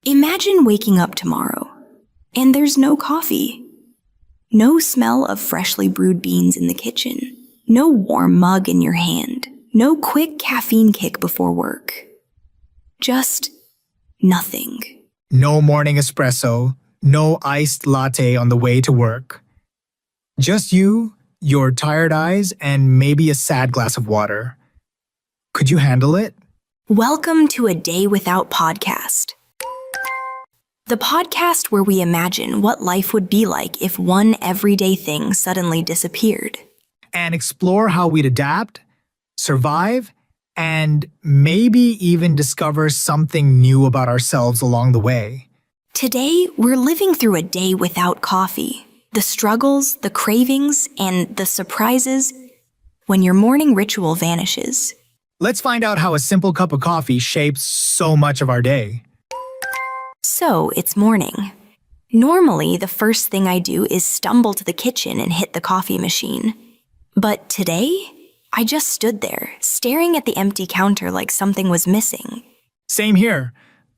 Imagine waking up tomorrow, and there's no coffee. No smell of freshly brewed beans in the kitchen. No warm mug in your hand. No quick caffeine kick before work. Just nothing. No morning espresso, no iced latte on the way to work. Just you, your tired eyes, and maybe a sad glass of water. Could you handle it? Welcome to A Day Without Podcast. The podcast where we imagine what life would be like if one everyday thing suddenly disappeared. And explore how we'd adapt, survive, and maybe even discover something new about ourselves along the way. Today, we're living through a day without coffee. The struggles, the cravings, and the surprises when your morning ritual vanishes. Let's find out how a simple cup of coffee shapes so much of our day. So, it's morning. Normally, the first thing I do is stumble to the kitchen and hit the coffee machine. But today, I just stood there, staring at the empty counter like something was missing. Same here.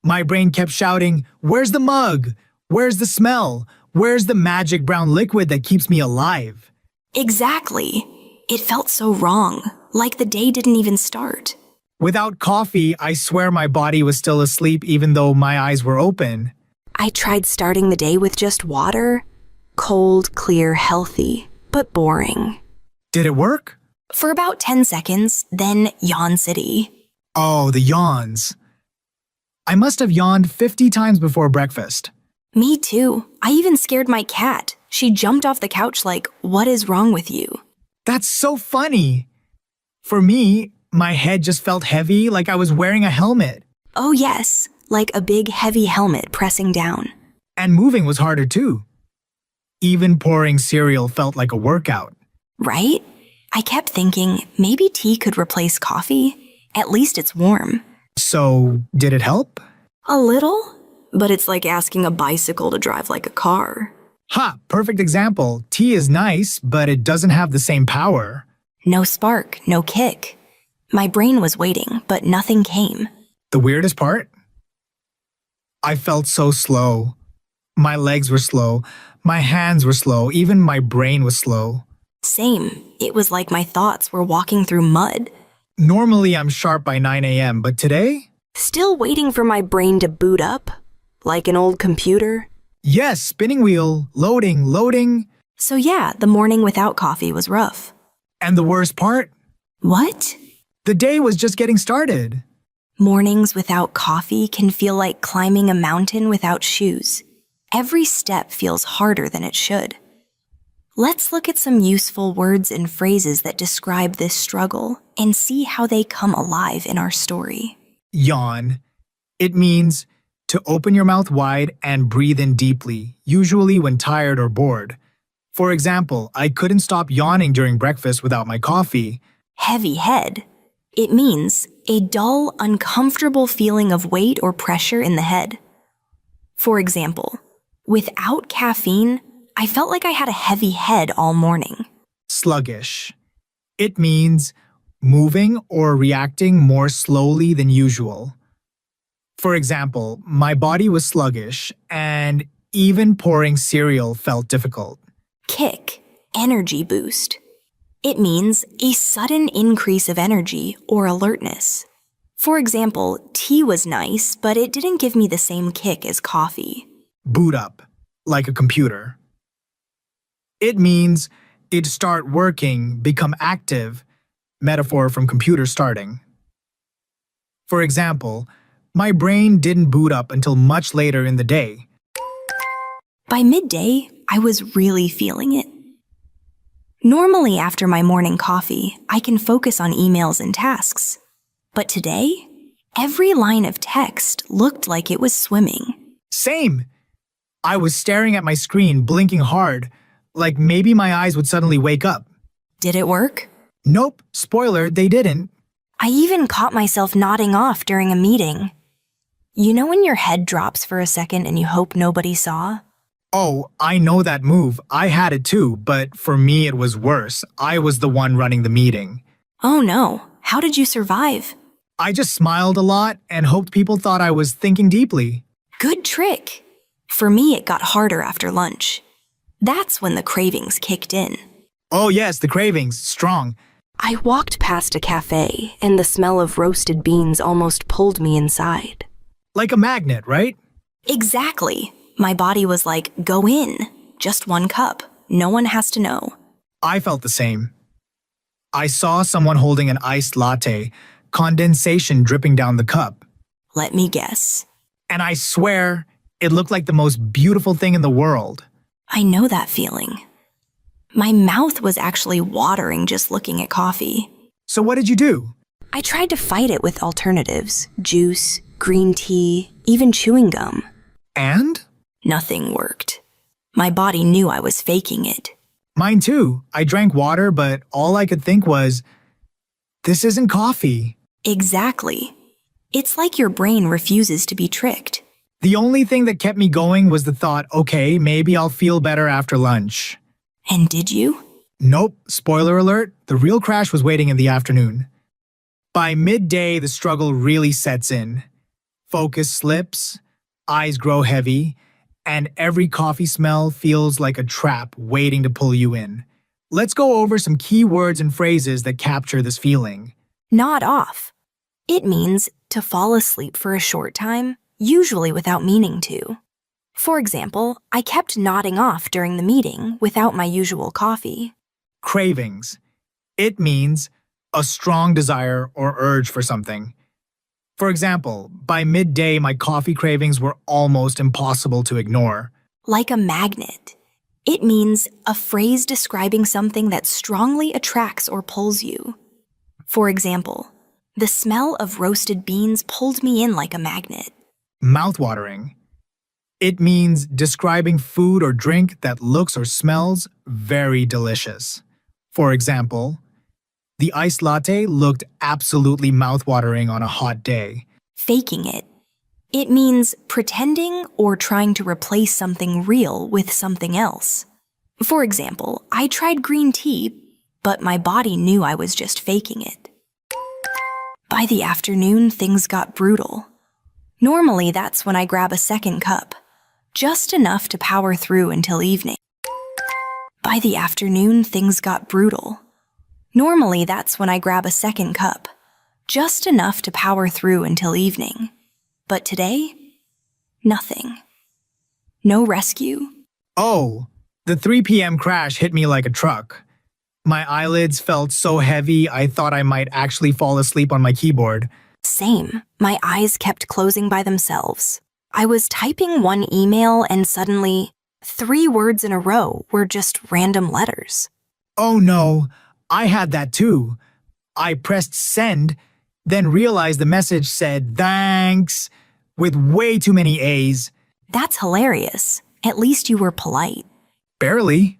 My brain kept shouting, "Where's the mug? Where's the smell? Where's the magic brown liquid that keeps me alive?" Exactly. It felt so wrong, like the day didn't even start. Without coffee, I swear my body was still asleep even though my eyes were open. I tried starting the day with just water. Cold, clear, healthy, but boring. Did it work? For about 10 seconds, then Yawn City. Oh, the yawns. I must have yawned 50 times before breakfast. Me too. I even scared my cat. She jumped off the couch like, "What is wrong with you?" That's so funny. For me, my head just felt heavy like I was wearing a helmet. Oh yes, like a big heavy helmet pressing down. And moving was harder too. Even pouring cereal felt like a workout. Right? I kept thinking, maybe tea could replace coffee. At least it's warm. So, did it help? A little, but it's like asking a bicycle to drive like a car. Ha, perfect example. Tea is nice, but it doesn't have the same power. No spark, no kick. My brain was waiting, but nothing came. The weirdest part? I felt so slow. My legs were slow. My hands were slow. Even my brain was slow. Same. It was like my thoughts were walking through mud. Normally I'm sharp by 9 a.m., but today? Still waiting for my brain to boot up? Like an old computer? Yes, spinning wheel, loading. So yeah, the morning without coffee was rough. And the worst part? What? The day was just getting started. Mornings without coffee can feel like climbing a mountain without shoes. Every step feels harder than it should. Let's look at some useful words and phrases that describe this struggle and see how they come alive in our story. Yawn. It means to open your mouth wide and breathe in deeply, usually when tired or bored. For example, I couldn't stop yawning during breakfast without my coffee. Heavy head. It means a dull, uncomfortable feeling of weight or pressure in the head. For example, without caffeine, I felt like I had a heavy head all morning. Sluggish. It means moving or reacting more slowly than usual. For example, my body was sluggish and even pouring cereal felt difficult. Kick, energy boost. It means a sudden increase of energy or alertness. For example, tea was nice, but it didn't give me the same kick as coffee. Boot up, like a computer. It means it'd start working, become active, metaphor from computer starting. For example, my brain didn't boot up until much later in the day. By midday, I was really feeling it. Normally after my morning coffee, I can focus on emails and tasks. But today, every line of text looked like it was swimming. Same. I was staring at my screen, blinking hard, like maybe my eyes would suddenly wake up. Did it work? Nope, spoiler, they didn't. I even caught myself nodding off during a meeting. You know when your head drops for a second and you hope nobody saw? Oh, I know that move. I had it too, but for me it was worse. I was the one running the meeting. Oh no, how did you survive? I just smiled a lot and hoped people thought I was thinking deeply. Good trick. For me, it got harder after lunch. That's when the cravings kicked in. Oh yes, the cravings, strong. I walked past a cafe, and the smell of roasted beans almost pulled me inside. Like a magnet, right? Exactly. My body was like, go in. Just one cup. No one has to know. I felt the same. I saw someone holding an iced latte, condensation dripping down the cup. Let me guess. And I swear, it looked like the most beautiful thing in the world. I know that feeling. My mouth was actually watering just looking at coffee. So what did you do? I tried to fight it with alternatives, juice, green tea, even chewing gum. And? Nothing worked. My body knew I was faking it. Mine too. I drank water, but all I could think was, this isn't coffee. Exactly. It's like your brain refuses to be tricked. The only thing that kept me going was the thought, okay, maybe I'll feel better after lunch. And did you? Nope, spoiler alert, the real crash was waiting in the afternoon. By midday, the struggle really sets in. Focus slips, eyes grow heavy, and every coffee smell feels like a trap waiting to pull you in. Let's go over some key words and phrases that capture this feeling. Nod off. It means to fall asleep for a short time, usually without meaning to. For example, I kept nodding off during the meeting without my usual coffee. Cravings. It means a strong desire or urge for something. For example, by midday, my coffee cravings were almost impossible to ignore. Like a magnet. It means a phrase describing something that strongly attracts or pulls you. For example, the smell of roasted beans pulled me in like a magnet. Mouthwatering. It means describing food or drink that looks or smells very delicious. For example, the iced latte looked absolutely mouthwatering on a hot day. Faking it. It means pretending or trying to replace something real with something else. For example, I tried green tea, but my body knew I was just faking it. By the afternoon, things got brutal. Normally, that's when I grab a second cup, just enough to power through until evening. By the afternoon, things got brutal. Normally, that's when I grab a second cup, just enough to power through until evening. But today, nothing. No rescue. Oh, the 3 p.m. crash hit me like a truck. My eyelids felt so heavy I thought I might actually fall asleep on my keyboard. Same. My eyes kept closing by themselves. I was typing one email and suddenly, 3 words in a row were just random letters. Oh no, I had that too. I pressed send, then realized the message said thanks, with way too many A's. That's hilarious. At least you were polite. Barely.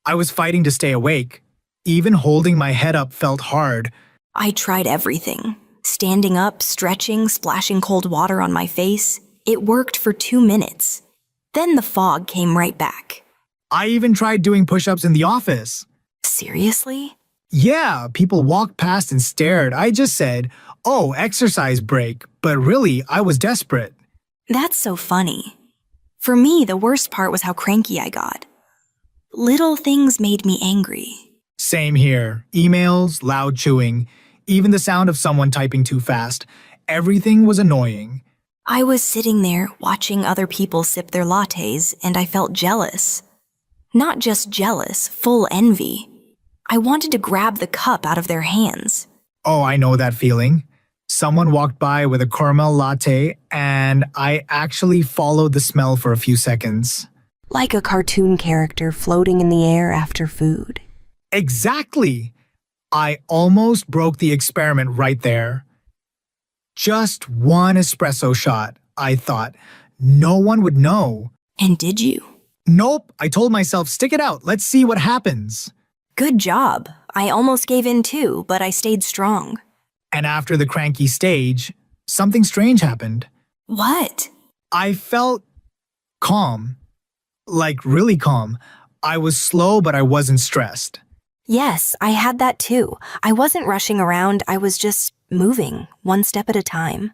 I was fighting to stay awake. Even holding my head up felt hard. I tried everything. Standing up, stretching, splashing cold water on my face. It worked for 2 minutes. Then the fog came right back. I even tried doing push-ups in the office. Seriously? Yeah, people walked past and stared. I just said, oh, exercise break. But really, I was desperate. That's so funny. For me, the worst part was how cranky I got. Little things made me angry. Same here. Emails, loud chewing, even the sound of someone typing too fast. Everything was annoying. I was sitting there watching other people sip their lattes, and I felt jealous. Not just jealous, full envy. I wanted to grab the cup out of their hands. Oh, I know that feeling. Someone walked by with a caramel latte, and I actually followed the smell for a few seconds. Like a cartoon character floating in the air after food. Exactly! I almost broke the experiment right there. Just one espresso shot, I thought. No one would know. And did you? Nope, I told myself, stick it out, let's see what happens. Good job. I almost gave in too, but I stayed strong. And after the cranky stage, something strange happened. What? I felt calm. Like really calm. I was slow, but I wasn't stressed. Yes, I had that too. I wasn't rushing around, I was just moving, one step at a time.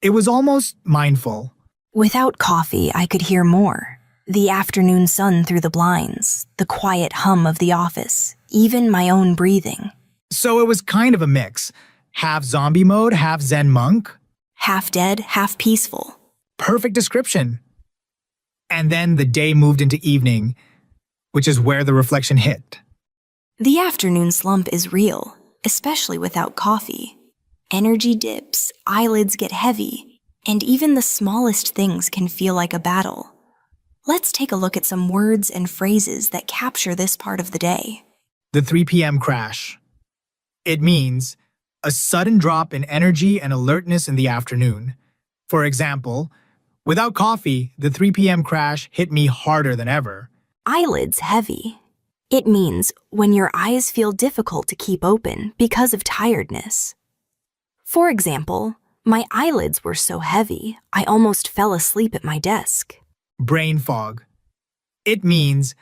It was almost mindful. Without coffee, I could hear more. The afternoon sun through the blinds, the quiet hum of the office, even my own breathing. So it was kind of a mix. Half zombie mode, half Zen monk. Half dead, half peaceful. Perfect description. And then the day moved into evening, which is where the reflection hit. The afternoon slump is real, especially without coffee. Energy dips, eyelids get heavy, and even the smallest things can feel like a battle. Let's take a look at some words and phrases that capture this part of the day. The 3 p.m. crash. It means a sudden drop in energy and alertness in the afternoon. For example, without coffee, the 3 p.m. crash hit me harder than ever. Eyelids heavy. It means when your eyes feel difficult to keep open because of tiredness. For example, my eyelids were so heavy, I almost fell asleep at my desk. Brain fog. It means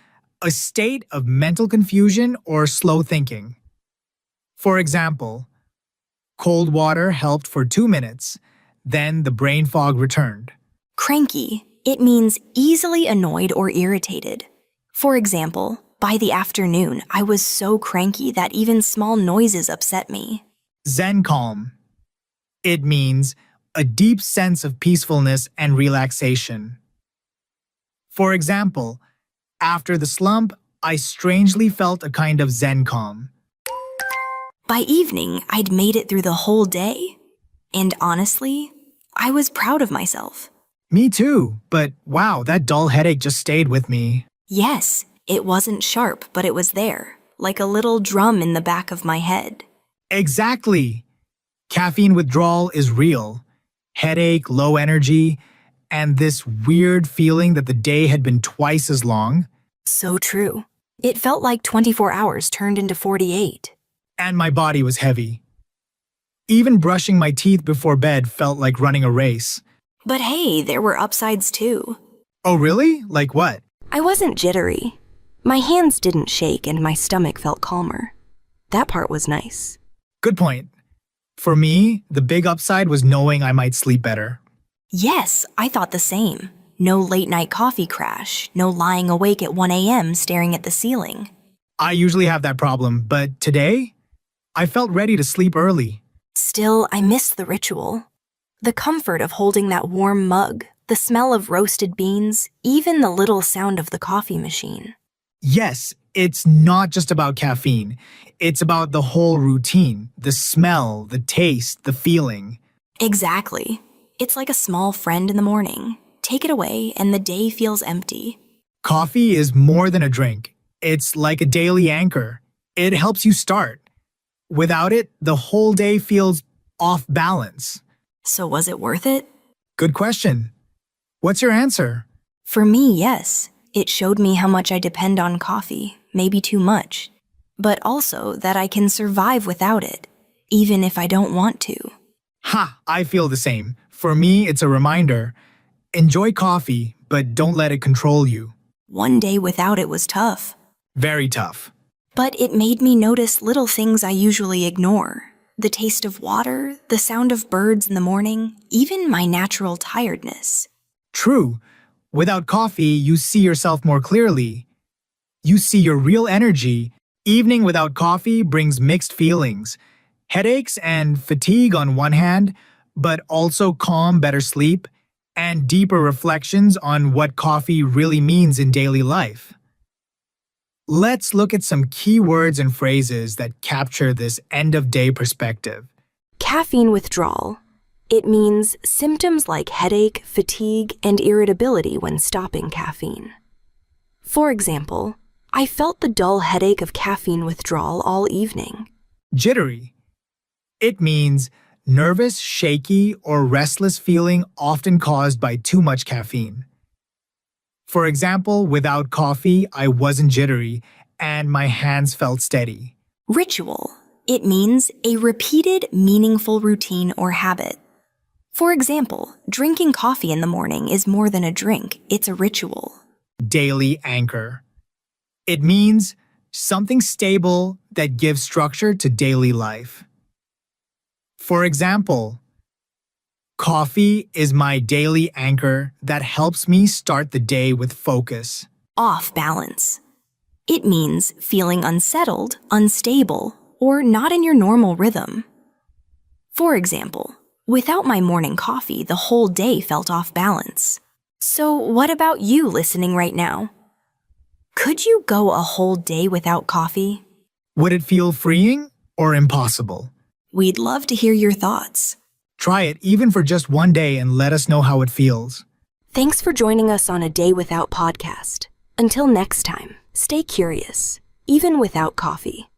a state of mental confusion or slow thinking. For example, cold water helped for 2 minutes, then the brain fog returned. Cranky. It means easily annoyed or irritated. For example, by the afternoon, I was so cranky that even small noises upset me. Zen calm. It means a deep sense of peacefulness and relaxation. For example, after the slump, I strangely felt a kind of Zen calm. By evening, I'd made it through the whole day. And honestly, I was proud of myself. Me too, but wow, that dull headache just stayed with me. Yes, it wasn't sharp, but it was there, like a little drum in the back of my head. Exactly. Caffeine withdrawal is real. Headache, low energy, and this weird feeling that the day had been twice as long. So true. It felt like 24 hours turned into 48. And my body was heavy. Even brushing my teeth before bed felt like running a race. But hey, there were upsides too. Oh really? Like what? I wasn't jittery. My hands didn't shake and my stomach felt calmer. That part was nice. Good point. For me, the big upside was knowing I might sleep better. Yes, I thought the same. No late night coffee crash, no lying awake at 1 a.m. staring at the ceiling. I usually have that problem, but today, I felt ready to sleep early. Still, I missed the ritual. The comfort of holding that warm mug, the smell of roasted beans, even the little sound of the coffee machine. Yes, it's not just about caffeine. It's about the whole routine, the smell, the taste, the feeling. Exactly. It's like a small friend in the morning. Take it away and the day feels empty. Coffee is more than a drink. It's like a daily anchor. It helps you start. Without it, the whole day feels off balance. So was it worth it? Good question. What's your answer? For me, yes. It showed me how much I depend on coffee, maybe too much. But also that I can survive without it, even if I don't want to. Ha! I feel the same. For me, it's a reminder. Enjoy coffee, but don't let it control you. One day without it was tough. Very tough. But it made me notice little things I usually ignore. The taste of water, the sound of birds in the morning, even my natural tiredness. True. Without coffee, you see yourself more clearly. You see your real energy. Evening without coffee brings mixed feelings. Headaches and fatigue on one hand, but also calm, better sleep, and deeper reflections on what coffee really means in daily life. Let's look at some key words and phrases that capture this end-of-day perspective. Caffeine withdrawal. It means symptoms like headache, fatigue, and irritability when stopping caffeine. For example, I felt the dull headache of caffeine withdrawal all evening. Jittery. It means nervous, shaky, or restless feeling often caused by too much caffeine. For example, without coffee, I wasn't jittery and my hands felt steady. Ritual. It means a repeated, meaningful routine or habit. For example, drinking coffee in the morning is more than a drink, it's a ritual. Daily anchor. It means something stable that gives structure to daily life. For example, Coffee is my daily anchor that helps me start the day with focus. Off balance. It means feeling unsettled, unstable, or not in your normal rhythm. For example, without my morning coffee, the whole day felt off balance. So what about you listening right now? Could you go a whole day without coffee? Would it feel freeing or impossible? We'd love to hear your thoughts. Try it even for just one day and let us know how it feels. Thanks for joining us on A Day Without podcast. Until next time, stay curious, even without coffee.